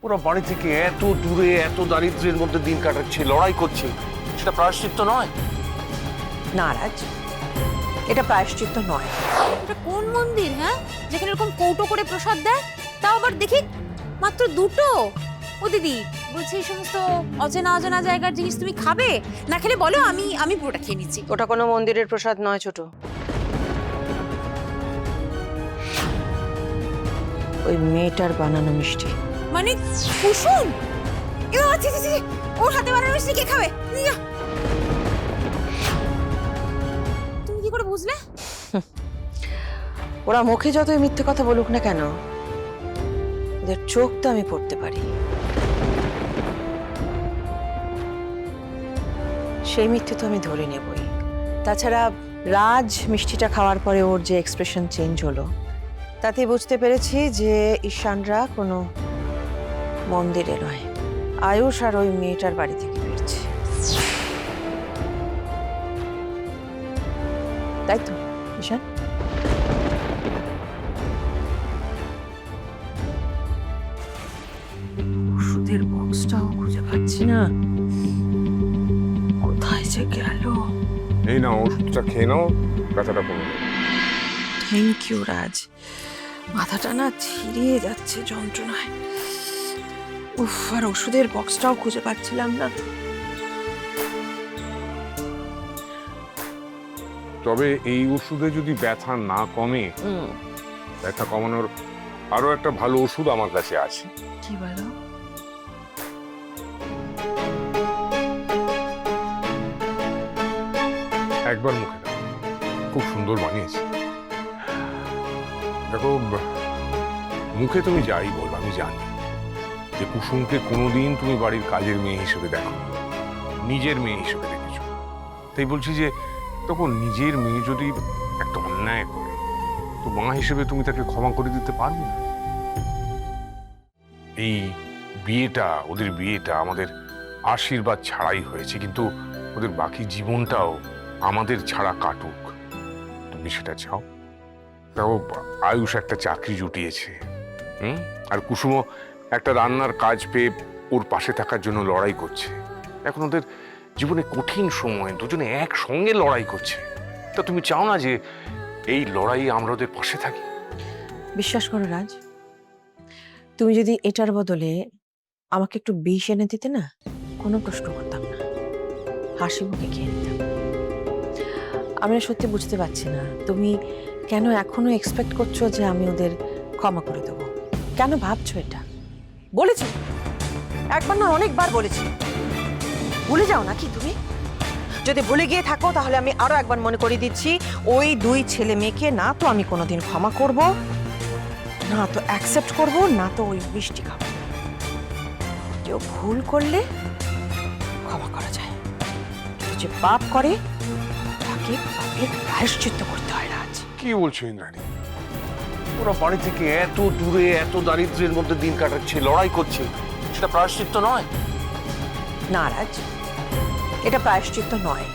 ওরা বাড়ি থেকে এত দূরে এত দারিদ্র্যের মধ্যে দিন কাটাচ্ছে, লড়াই করছে, সেটা প্রায়শ্চিত্ত নয়? না রাজ, এটা প্রায়শ্চিত্ত নয়। এটা কোন মন্দির হ্যাঁ, যেখানে এরকম কৌটো করে প্রসাদ দেয়, তাও আবার দেখি মাত্র দুটো? ও দিদি বলছি, এই সমস্ত অচেনা অজানা জায়গার জিনিস তুমি খাবে না? খেলে বলো, আমি পুরোটা খেয়ে নিচ্ছি। ওটা কোনো মন্দিরের প্রসাদ নয় ছোট, ওই মেয়েটার বানানো মিষ্টি। মানে কুসুম? এ আচ্ছা আচ্ছা, ওর হাতে বানানো মিষ্টি কে খাবে? নিয়ে যা। তুমি কি করে বুঝলে? ওরা মুখে যতই মিথ্যে কথা বলুক না কেন, ওদের চোখ তো আমি পড়তে পারি। সেই মিথ্যে তো আমি ধরে নেবই। তাছাড়া রাজ মিষ্টিটা খাওয়ার পরে ওর যে এক্সপ্রেশন চেঞ্জ হলো, তাতে বুঝতে পেরেছি যে ঈশানরা কোনো মন্দিরে নয়, আয়ুষ আর ওই মেয়েটার বাড়ি থেকে ফিরছে। তাই তো ঈশান? ওষুধের বক্সটাও খুঁজে পাচ্ছি না, কোথায় যে গেল। এই না, ওষুধটা খেয়ে নাও, ব্যথাটা কমে যাবে। থ্যাংক ইউ রাজ, মাথাটা না ছিঁড়িয়ে যাচ্ছে যন্ত্রণায়। উফ, আর ওষুধের বক্সটাও খুঁজে পাচ্ছিলাম না। তবে এই ওষুধে যদি ব্যথা না কমে, ব্যথা কমানোর আরো একটা ভালো ওষুধ আমার কাছে আছে। কি বলো? একবার মুখে দাও, খুব সুন্দর বানিয়েছি। দেখো, মুখে তুমি যাই বল, আমি জানি যে কুসুমকে কোনোদিন তুমি বাড়ির কাজের মেয়ে হিসেবে দেখো, নিজের মেয়ে হিসেবে দেখেছো। তাই বলছি যে তখন নিজের মেয়ে যদি একটা অন্যায় করে, তো মা হিসেবে তুমি তাকে ক্ষমা করে দিতে পারবে না? এই বিয়েটা, ওদের বিয়েটা আমাদের আশীর্বাদ ছাড়াই হয়েছে, কিন্তু ওদের বাকি জীবনটাও আমাদের ছাড়া কাটুক, তুমি সেটা চাও? তাও আয়ুষ একটা চাকরি জুটিয়েছে, আর কুসুমও একটা রান্নার কাজ পেয়ে ওর পাশে থাকার জন্য লড়াই করছে। এখন ওদের জীবনে কঠিন সময়, দুজনে একসঙ্গে লড়াই করছে। তা তুমি চাও না যে এই লড়াইয়ে আমরা ওদের পাশে থাকি? বিশ্বাস করো রাজ, তুমি যদি এটার বদলে আমাকে একটু বিষ এনে দিতে না, কোনো প্রশ্ন করতাম না, হাসি মুখে খেয়ে নিতাম। আমি না সত্যি বুঝতে পারছি না, তুমি কেন এখনো এক্সপেক্ট করছো যে আমি ওদের ক্ষমা করে দেবো? কেন ভাবছো এটা? বলেছি একবার না, অনেকবার বলেছি। ভুলে যাও নাকি তুমি? যদি ভুলে গিয়ে থাকো তাহলে আমি আরো একবার মনে করিয়ে দিচ্ছি, ওই দুই ছেলে মেয়েকে না তো আমি কোনোদিন ক্ষমা করব, না তো অ্যাকসেপ্ট করব, না তো ওই মিষ্টি খাবো। কেউ ভুল করলে ক্ষমা করা যায়, কেউ যে পাপ করে তাকে পাপের প্রায়শ্চিত্ত করতে হয়। রাজ, কি বলছো ইন্দ্রাণী? ওরা বাড়ি থেকে এত দূরে এত দারিদ্র্যের মধ্যে দিন কাটাচ্ছে, লড়াই করছে, সেটা প্রায়শ্চিত্ত নয়? না রাজ, এটা প্রায়শ্চিত্ত নয়।